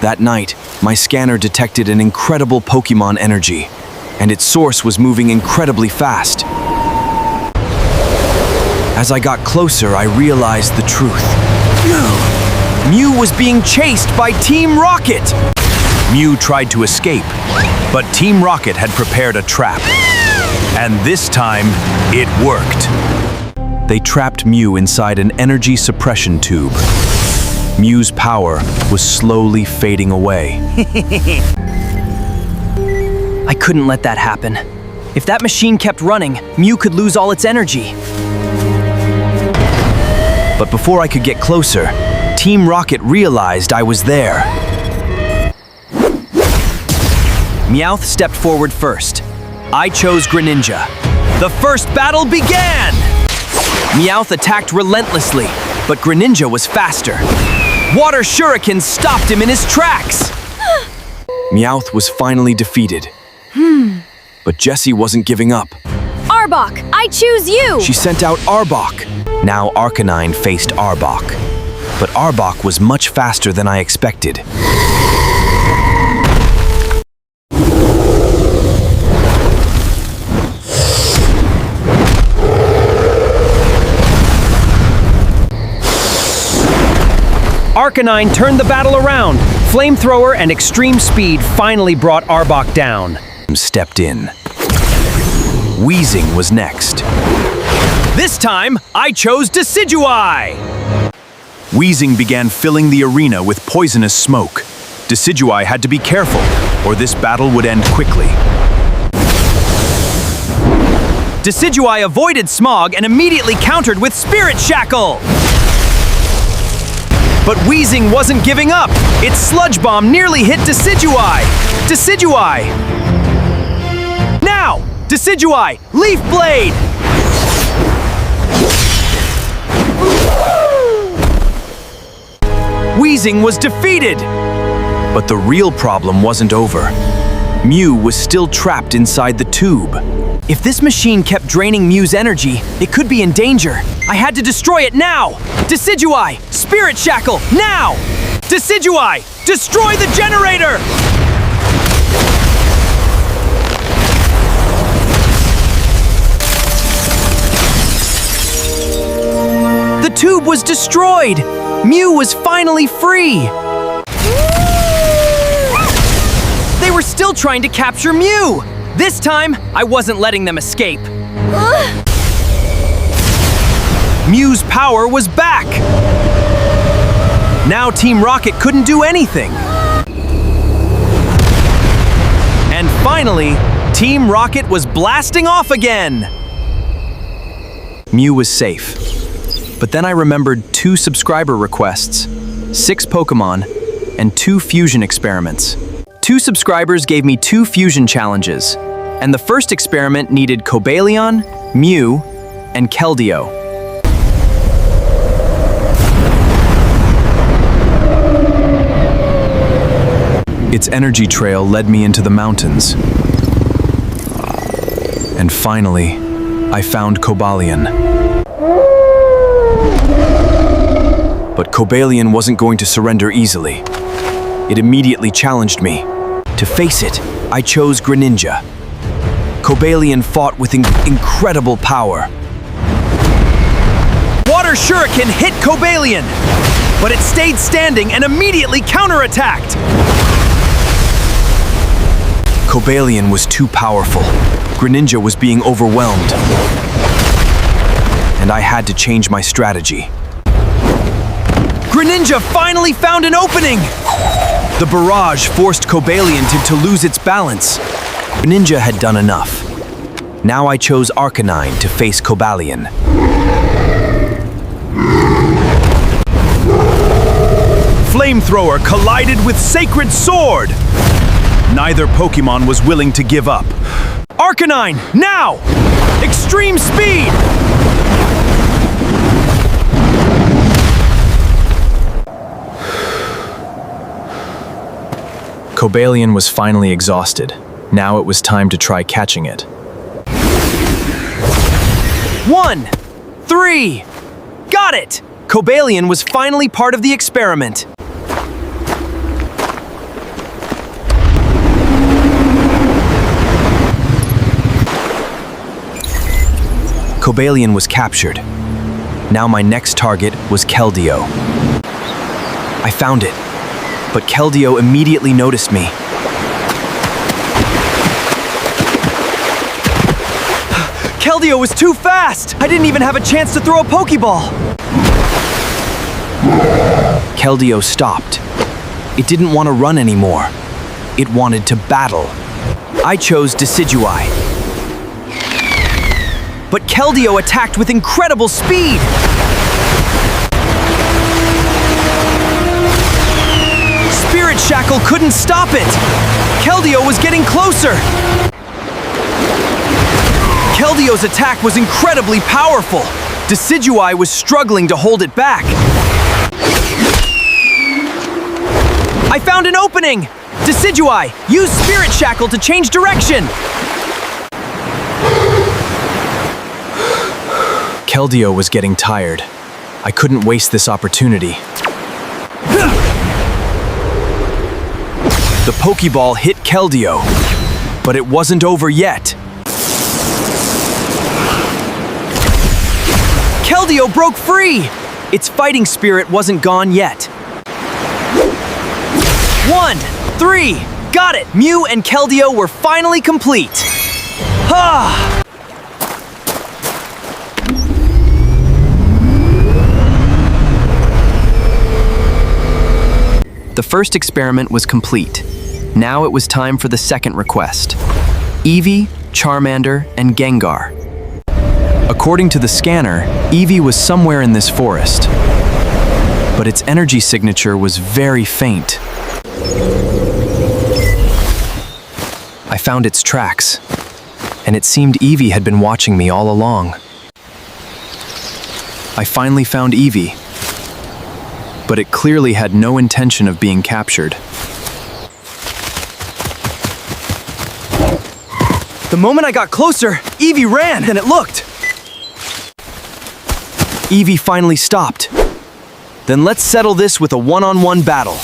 That night, my scanner detected an incredible Pokémon energy, and its source was moving incredibly fast. As I got closer, I realized the truth. Mew was being chased by Team Rocket! Mew tried to escape, but Team Rocket had prepared a trap. And this time, it worked. They trapped Mew inside an energy suppression tube. Mew's power was slowly fading away. I couldn't let that happen. If that machine kept running, Mew could lose all its energy. But before I could get closer, Team Rocket realized I was there. Meowth stepped forward first. I chose Greninja. The first battle began! Meowth attacked relentlessly, but Greninja was faster. Water Shuriken stopped him in his tracks! Meowth was finally defeated. But Jessie wasn't giving up. Arbok, I choose you! She sent out Arbok. Now Arcanine faced Arbok. But Arbok was much faster than I expected. Arcanine turned the battle around. Flamethrower and extreme speed finally brought Arbok down. Stepped in. Wheezing was next. This time, I chose Decidueye! Wheezing began filling the arena with poisonous smoke. Decidueye had to be careful, or this battle would end quickly. Decidueye avoided Smog and immediately countered with Spirit Shackle! But Wheezing wasn't giving up. Its Sludge Bomb nearly hit Decidueye. Decidueye! Now! Decidueye, Leaf Blade! Wheezing was defeated! But the real problem wasn't over. Mew was still trapped inside the tube. If this machine kept draining Mew's energy, it could be in danger. I had to destroy it now! Decidueye, Spirit Shackle, now! Decidueye, destroy the generator! The tube was destroyed! Mew was finally free! They were still trying to capture Mew! This time, I wasn't letting them escape. Mew's power was back! Now Team Rocket couldn't do anything. And finally, Team Rocket was blasting off again! Mew was safe. But then I remembered 2 subscriber requests, 6 Pokémon, and 2 fusion experiments. 2 subscribers gave me 2 fusion challenges, and the first experiment needed Cobalion, Mew, and Keldeo. Its energy trail led me into the mountains. And finally, I found Cobalion. But Cobalion wasn't going to surrender easily. It immediately challenged me. To face it, I chose Greninja. Cobalion fought with incredible power. Water Shuriken hit Cobalion, but it stayed standing and immediately counterattacked. Cobalion was too powerful. Greninja was being overwhelmed. And I had to change my strategy. Greninja finally found an opening! The barrage forced Cobalion to lose its balance. Greninja had done enough. Now I chose Arcanine to face Cobalion. Flamethrower collided with Sacred Sword! Neither Pokémon was willing to give up. Arcanine, now! Extreme speed! Cobalion was finally exhausted. Now it was time to try catching it. 1, 3, got it! Cobalion was finally part of the experiment. Cobalion was captured. Now my next target was Keldeo. I found it, but Keldeo immediately noticed me. Keldeo was too fast! I didn't even have a chance to throw a Pokeball! Keldeo stopped. It didn't want to run anymore. It wanted to battle. I chose Decidueye. But Keldeo attacked with incredible speed! Spirit Shackle couldn't stop it! Keldeo was getting closer! Keldeo's attack was incredibly powerful. Decidueye was struggling to hold it back. I found an opening! Decidueye, use Spirit Shackle to change direction! Keldeo was getting tired. I couldn't waste this opportunity. The Pokeball hit Keldeo, but it wasn't over yet. Keldeo broke free! Its fighting spirit wasn't gone yet. 1, 3, got it! Mew and Keldeo were finally complete. Ah! The first experiment was complete. Now it was time for the second request. Eevee, Charmander, and Gengar. According to the scanner, Eevee was somewhere in this forest. But its energy signature was very faint. I found its tracks, and it seemed Eevee had been watching me all along. I finally found Eevee, but it clearly had no intention of being captured. The moment I got closer, Eevee ran, and it looked. Eevee finally stopped. Then let's settle this with a one-on-one battle.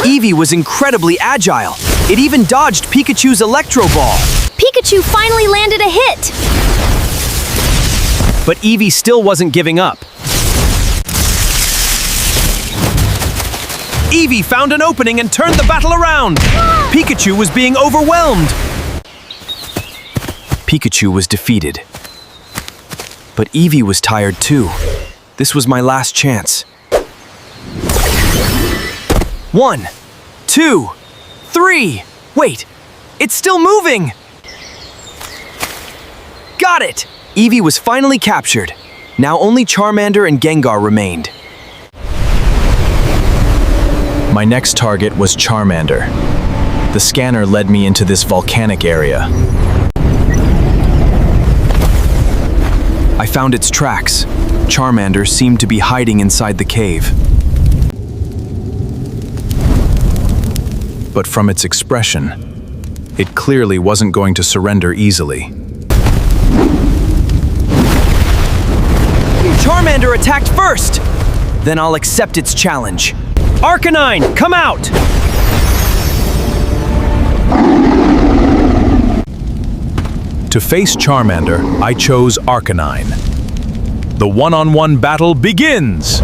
Eevee was incredibly agile. It even dodged Pikachu's Electro Ball. Pikachu finally landed a hit! But Eevee still wasn't giving up. Eevee found an opening and turned the battle around. Pikachu was being overwhelmed. Pikachu was defeated. But Eevee was tired too. This was my last chance. 1, 2, 3. Wait, it's still moving. Got it! Eevee was finally captured. Now only Charmander and Gengar remained. My next target was Charmander. The scanner led me into this volcanic area. I found its tracks. Charmander seemed to be hiding inside the cave. But from its expression, it clearly wasn't going to surrender easily. Charmander attacked first! Then I'll accept its challenge. Arcanine, come out! To face Charmander, I chose Arcanine. The one-on-one battle begins!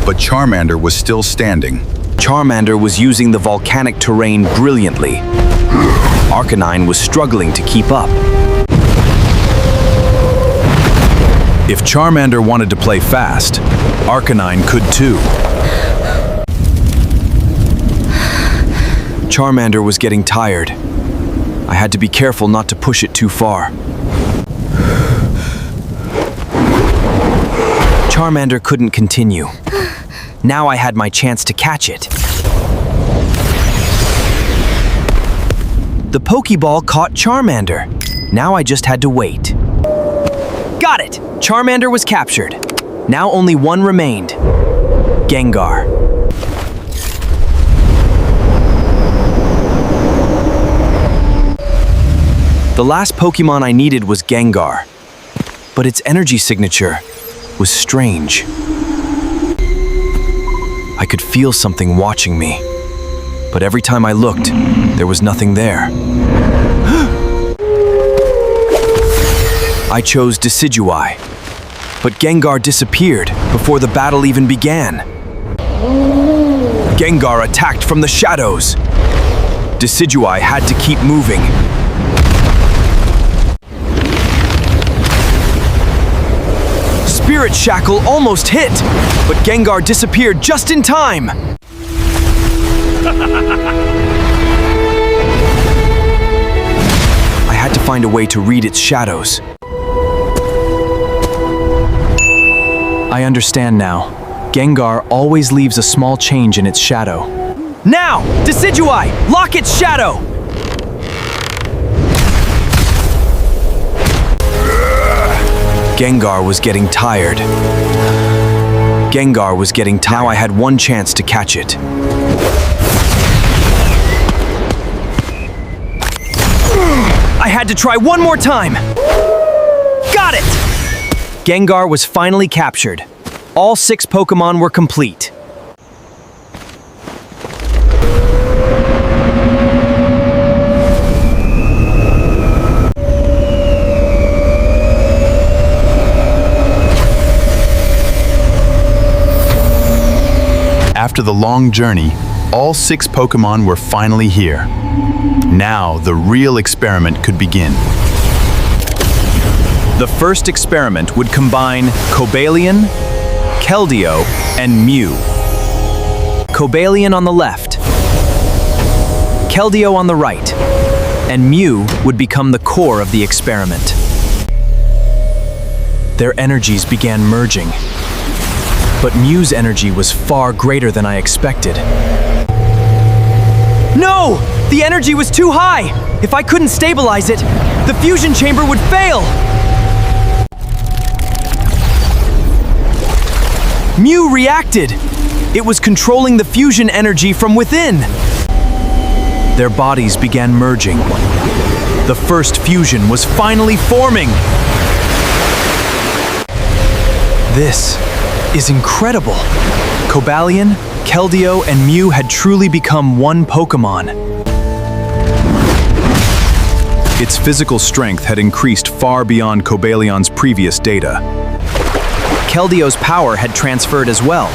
But Charmander was still standing. Charmander was using the volcanic terrain brilliantly. Arcanine was struggling to keep up. If Charmander wanted to play fast, Arcanine could too. Charmander was getting tired. I had to be careful not to push it too far. Charmander couldn't continue. Now I had my chance to catch it. The Pokeball caught Charmander. Now I just had to wait. Got it! Charmander was captured. Now only one remained. Gengar. The last Pokémon I needed was Gengar, but its energy signature was strange. I could feel something watching me. But every time I looked, there was nothing there. I chose Decidueye, but Gengar disappeared before the battle even began. Gengar attacked from the shadows. Decidueye had to keep moving. Spirit Shackle almost hit, but Gengar disappeared just in time. I had to find a way to read its shadows. I understand now. Gengar always leaves a small change in its shadow. Now! Decidueye! Lock its shadow! Gengar was getting tired. Now I had one chance to catch it. I had to try one more time! Got it! Gengar was finally captured. All 6 Pokémon were complete. After the long journey, all 6 Pokémon were finally here. Now, the real experiment could begin. The first experiment would combine Cobalion, Keldeo, and Mew. Cobalion on the left, Keldeo on the right, and Mew would become the core of the experiment. Their energies began merging, but Mew's energy was far greater than I expected. No! The energy was too high! If I couldn't stabilize it, the fusion chamber would fail! Mew reacted. It was controlling the fusion energy from within. Their bodies began merging. The first fusion was finally forming. This is incredible. Cobalion, Keldeo, and Mew had truly become one Pokémon. Its physical strength had increased far beyond Cobalion's previous data. Keldeo's power had transferred as well.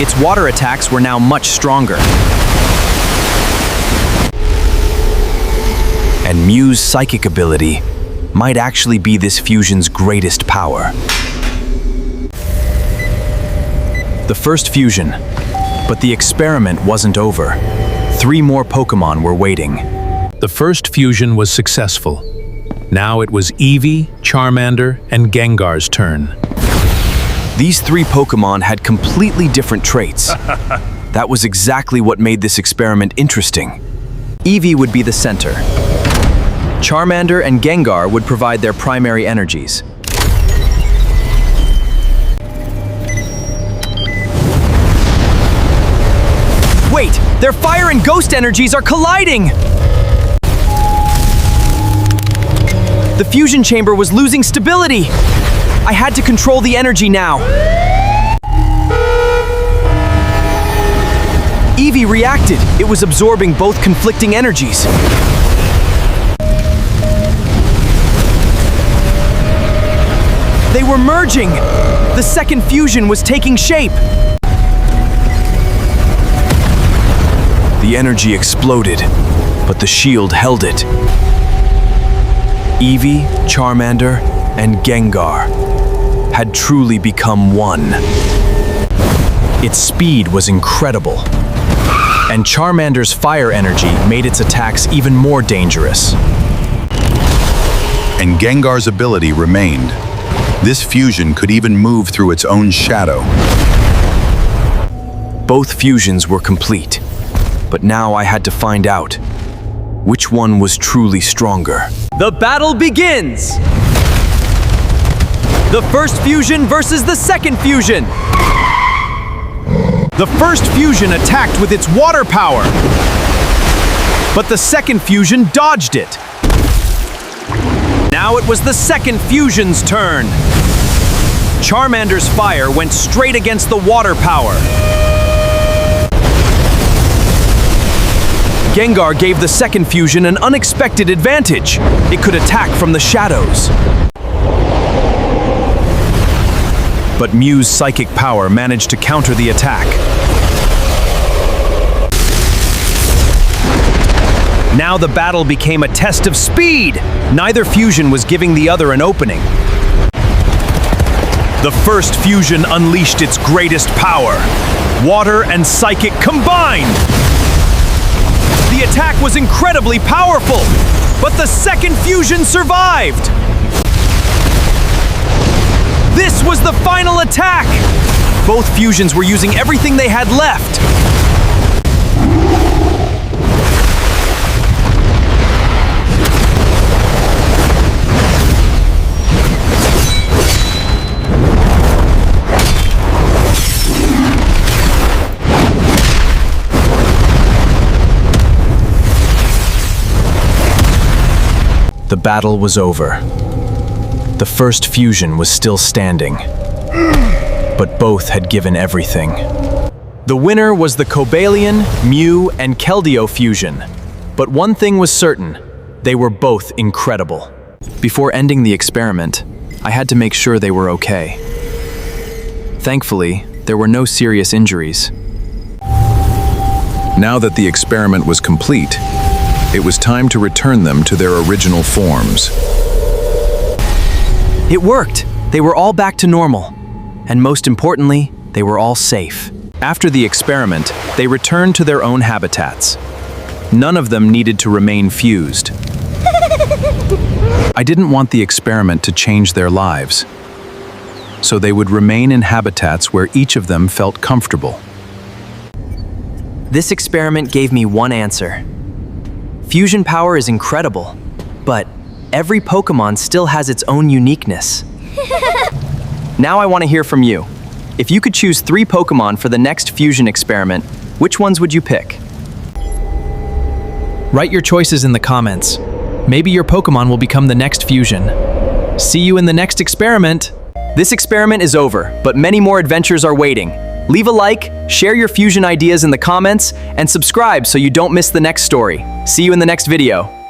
Its water attacks were now much stronger. And Mew's psychic ability might actually be this fusion's greatest power. The first fusion, but the experiment wasn't over. 3 more Pokémon were waiting. The first fusion was successful. Now it was Eevee, Charmander, and Gengar's turn. These 3 Pokémon had completely different traits. That was exactly what made this experiment interesting. Eevee would be the center. Charmander and Gengar would provide their primary energies. Wait! Their fire and ghost energies are colliding! The fusion chamber was losing stability! I had to control the energy now. Eevee reacted. It was absorbing both conflicting energies. They were merging. The second fusion was taking shape. The energy exploded, but the shield held it. Eevee, Charmander, and Gengar had truly become one. Its speed was incredible, and Charmander's fire energy made its attacks even more dangerous. And Gengar's ability remained. This fusion could even move through its own shadow. Both fusions were complete, but now I had to find out which one was truly stronger. The battle begins! The first fusion versus the second fusion! The first fusion attacked with its water power, but the second fusion dodged it. Now it was the second fusion's turn. Charmander's fire went straight against the water power. Gengar gave the second fusion an unexpected advantage. It could attack from the shadows. But Mew's psychic power managed to counter the attack. Now the battle became a test of speed. Neither fusion was giving the other an opening. The first fusion unleashed its greatest power. Water and psychic combined. The attack was incredibly powerful, but the second fusion survived. This was the final attack. Both fusions were using everything they had left. The battle was over. The first fusion was still standing, but both had given everything. The winner was the Cobalion, Mew, and Keldeo fusion. But one thing was certain, they were both incredible. Before ending the experiment, I had to make sure they were okay. Thankfully, there were no serious injuries. Now that the experiment was complete, it was time to return them to their original forms. It worked! They were all back to normal. And most importantly, they were all safe. After the experiment, they returned to their own habitats. None of them needed to remain fused. I didn't want the experiment to change their lives, so they would remain in habitats where each of them felt comfortable. This experiment gave me one answer. Fusion power is incredible, but every Pokémon still has its own uniqueness. Now I want to hear from you. If you could choose 3 Pokémon for the next fusion experiment, which ones would you pick? Write your choices in the comments. Maybe your Pokémon will become the next fusion. See you in the next experiment! This experiment is over, but many more adventures are waiting. Leave a like, share your fusion ideas in the comments, and subscribe so you don't miss the next story. See you in the next video.